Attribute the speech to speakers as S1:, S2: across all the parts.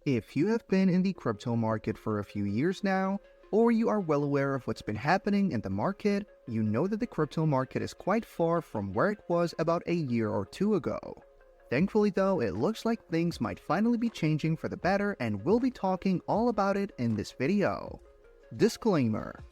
S1: If you have been in the crypto market for a few years now, or you are well aware of what's been happening in the market, you know that the crypto market is quite far from where it was about a year or two ago. Thankfully though, it looks like things might finally be changing for the better, and we'll be talking all about it in this video. Disclaimer.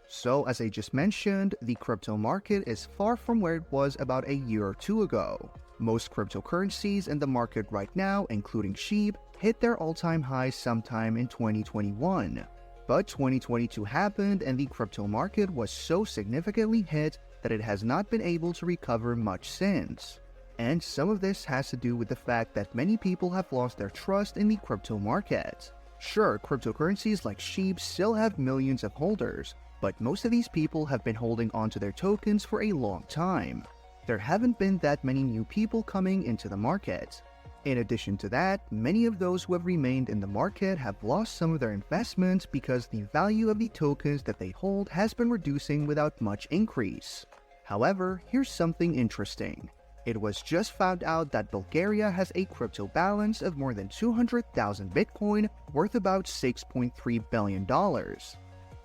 S1: So as I just mentioned, the crypto market is far from where it was about a year or two ago. Most cryptocurrencies in the market right now, including SHIB, hit their all-time highs sometime in 2021. But 2022 happened and the crypto market was so significantly hit that it has not been able to recover much since. And some of this has to do with the fact that many people have lost their trust in the crypto market. Sure, cryptocurrencies like SHIB still have millions of holders, but most of these people have been holding onto their tokens for a long time. There haven't been that many new people coming into the market. In addition to that, many of those who have remained in the market have lost some of their investments because the value of the tokens that they hold has been reducing without much increase. However, here's something interesting. It was just found out that Bulgaria has a crypto balance of more than 200,000 Bitcoin, worth about $6.3 billion.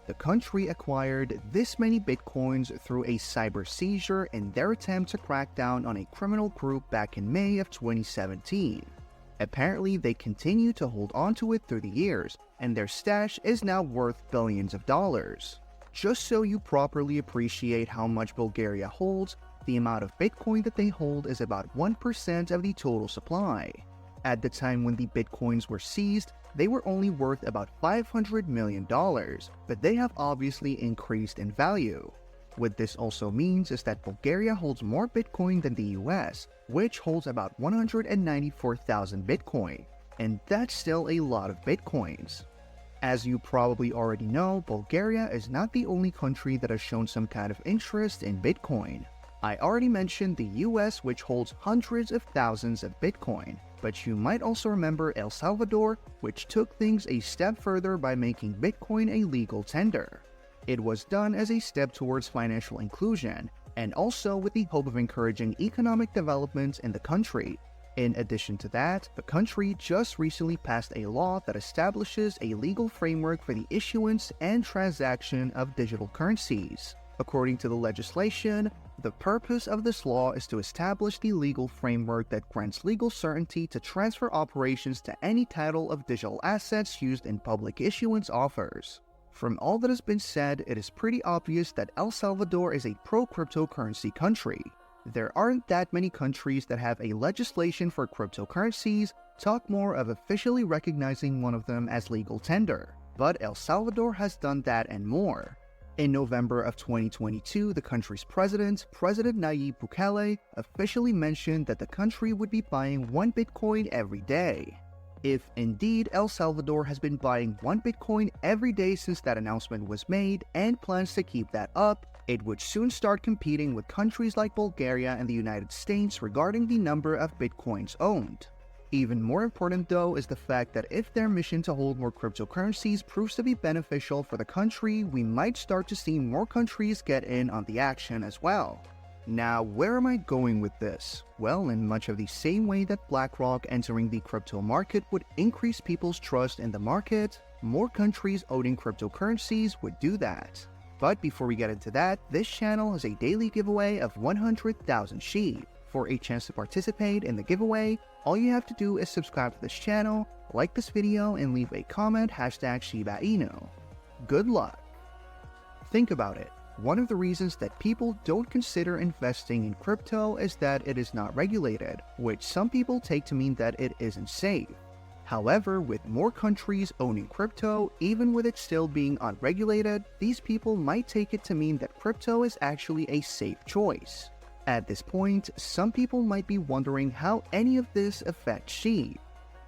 S1: The country acquired this many Bitcoins through a cyber seizure in their attempt to crack down on a criminal group back in May of 2017. Apparently, they continue to hold onto it through the years, and their stash is now worth billions of dollars. Just so you properly appreciate how much Bulgaria holds, the amount of Bitcoin that they hold is about 1% of the total supply. At the time when the Bitcoins were seized, they were only worth about $500 million, but they have obviously increased in value. What this also means is that Bulgaria holds more Bitcoin than the US, which holds about 194,000 Bitcoin, and that's still a lot of Bitcoins. As you probably already know, Bulgaria is not the only country that has shown some kind of interest in Bitcoin. I already mentioned the US, which holds hundreds of thousands of Bitcoin, but you might also remember El-Salvador, which took things a step further by making Bitcoin a legal tender. It was done as a step towards financial inclusion, and also with the hope of encouraging economic development in the country. In addition to that, the country just recently passed a law that establishes a legal framework for the issuance and transaction of digital currencies. According to the legislation, the purpose of this law is to establish the legal framework that grants legal certainty to transfer operations to any title of digital assets used in public issuance offers. From all that has been said, it is pretty obvious that El Salvador is a pro-cryptocurrency country. There aren't that many countries that have a legislation for cryptocurrencies, talk more of officially recognizing one of them as legal tender. But El Salvador has done that and more. In November of 2022, the country's President Nayib Bukele, officially mentioned that the country would be buying 1 Bitcoin every day. If indeed El Salvador has been buying 1 Bitcoin every day since that announcement was made and plans to keep that up, it would soon start competing with countries like Bulgaria and the United States regarding the number of Bitcoins owned. Even more important though is the fact that if their mission to hold more cryptocurrencies proves to be beneficial for the country, we might start to see more countries get in on the action as well. Now, where am I going with this? Well, in much of the same way that BlackRock entering the crypto market would increase people's trust in the market, more countries owning cryptocurrencies would do that. But before we get into that, this channel has a daily giveaway of 100,000 SHIB. For a chance to participate in the giveaway, all you have to do is subscribe to this channel, like this video, and leave a comment #ShibaInu. Good luck! Think about it. One of the reasons that people don't consider investing in crypto is that it is not regulated, which some people take to mean that it isn't safe. However, with more countries owning crypto, even with it still being unregulated, these people might take it to mean that crypto is actually a safe choice. At this point, some people might be wondering how any of this affects SHIB.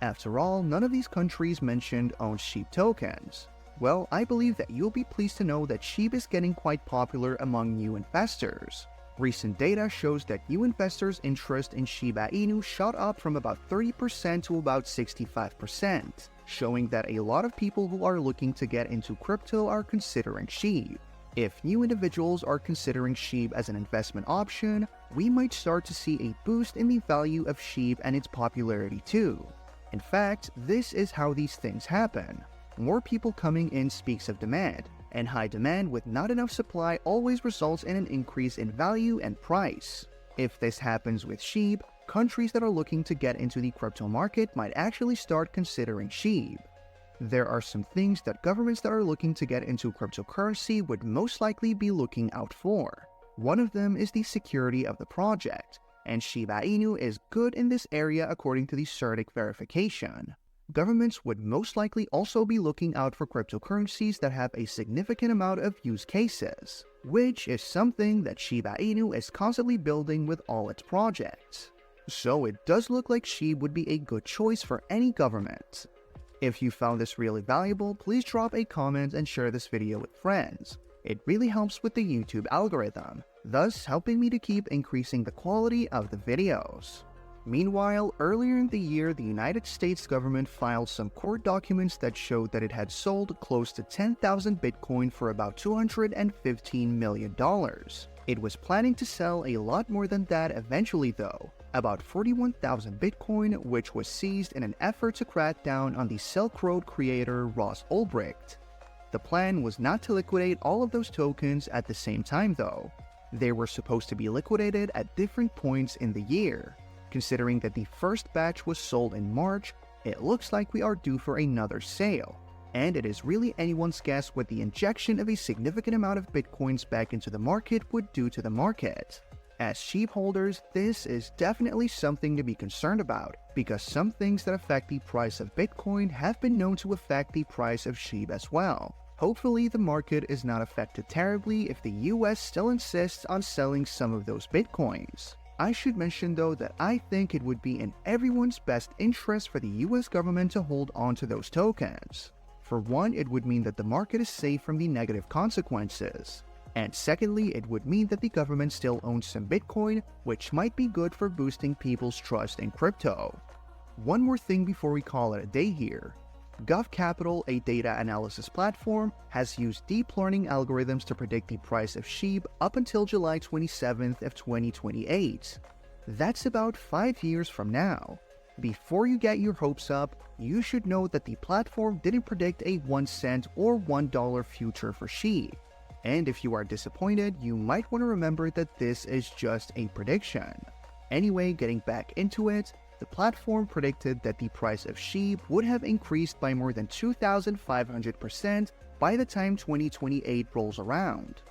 S1: After all, none of these countries mentioned own SHIB tokens. Well, I believe that you'll be pleased to know that SHIB is getting quite popular among new investors. Recent data shows that new investors' interest in Shiba Inu shot up from about 30% to about 65%, showing that a lot of people who are looking to get into crypto are considering SHIB. If new individuals are considering SHIB as an investment option, we might start to see a boost in the value of SHIB and its popularity too. In fact, this is how these things happen. More people coming in speaks of demand, and high demand with not enough supply always results in an increase in value and price. If this happens with SHIB, countries that are looking to get into the crypto market might actually start considering SHIB. There are some things that governments that are looking to get into cryptocurrency would most likely be looking out for. One of them is the security of the project, and Shiba Inu is good in this area according to the CertiK verification. Governments would most likely also be looking out for cryptocurrencies that have a significant amount of use cases, which is something that Shiba Inu is constantly building with all its projects. So it does look like SHIB would be a good choice for any government. If you found this really valuable, please drop a comment and share this video with friends. It really helps with the YouTube algorithm, thus helping me to keep increasing the quality of the videos. Meanwhile, earlier in the year, the United States government filed some court documents that showed that it had sold close to 10,000 Bitcoin for about $215 million. It was planning to sell a lot more than that eventually though, about 41,000 Bitcoin, which was seized in an effort to crack down on the Silk Road creator Ross Ulbricht. The plan was not to liquidate all of those tokens at the same time though. They were supposed to be liquidated at different points in the year. Considering that the first batch was sold in March, it looks like we are due for another sale, and it is really anyone's guess what the injection of a significant amount of Bitcoins back into the market would do to the market. As SHIB holders, this is definitely something to be concerned about, because some things that affect the price of Bitcoin have been known to affect the price of SHIB as well. Hopefully the market is not affected terribly if the US still insists on selling some of those Bitcoins. I should mention though that I think it would be in everyone's best interest for the US government to hold on to those tokens. For one, it would mean that the market is safe from the negative consequences. And secondly, it would mean that the government still owns some Bitcoin, which might be good for boosting people's trust in crypto. One more thing before we call it a day here. GovCapital, a data analysis platform, has used deep learning algorithms to predict the price of SHIB up until July 27th of 2028. That's about 5 years from now. Before you get your hopes up, you should know that the platform didn't predict a 1 cent or $1 future for SHIB. And if you are disappointed, you might want to remember that this is just a prediction. Anyway, getting back into it, the platform predicted that the price of SHIB would have increased by more than 2,500% by the time 2028 rolls around.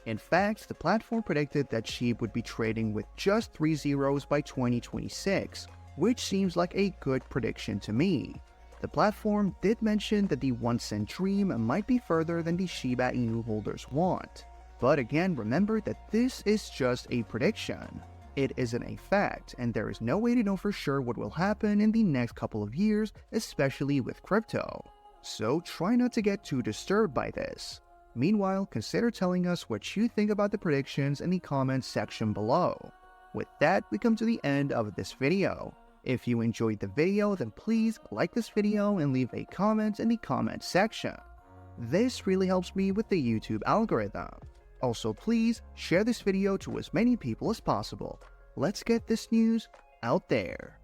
S1: In fact, the platform predicted that SHIB would be trading with just 3 zeros by 2026, which seems like a good prediction to me. The platform did mention that the 1 cent dream might be further than the Shiba Inu holders want. But again, remember that this is just a prediction. It isn't a fact, and there is no way to know for sure what will happen in the next couple of years, especially with crypto. So try not to get too disturbed by this. Meanwhile, consider telling us what you think about the predictions in the comments section below. With that, we come to the end of this video. If you enjoyed the video, then please like this video and leave a comment in the comment section. This really helps me with the YouTube algorithm. Also, please share this video to as many people as possible. Let's get this news out there.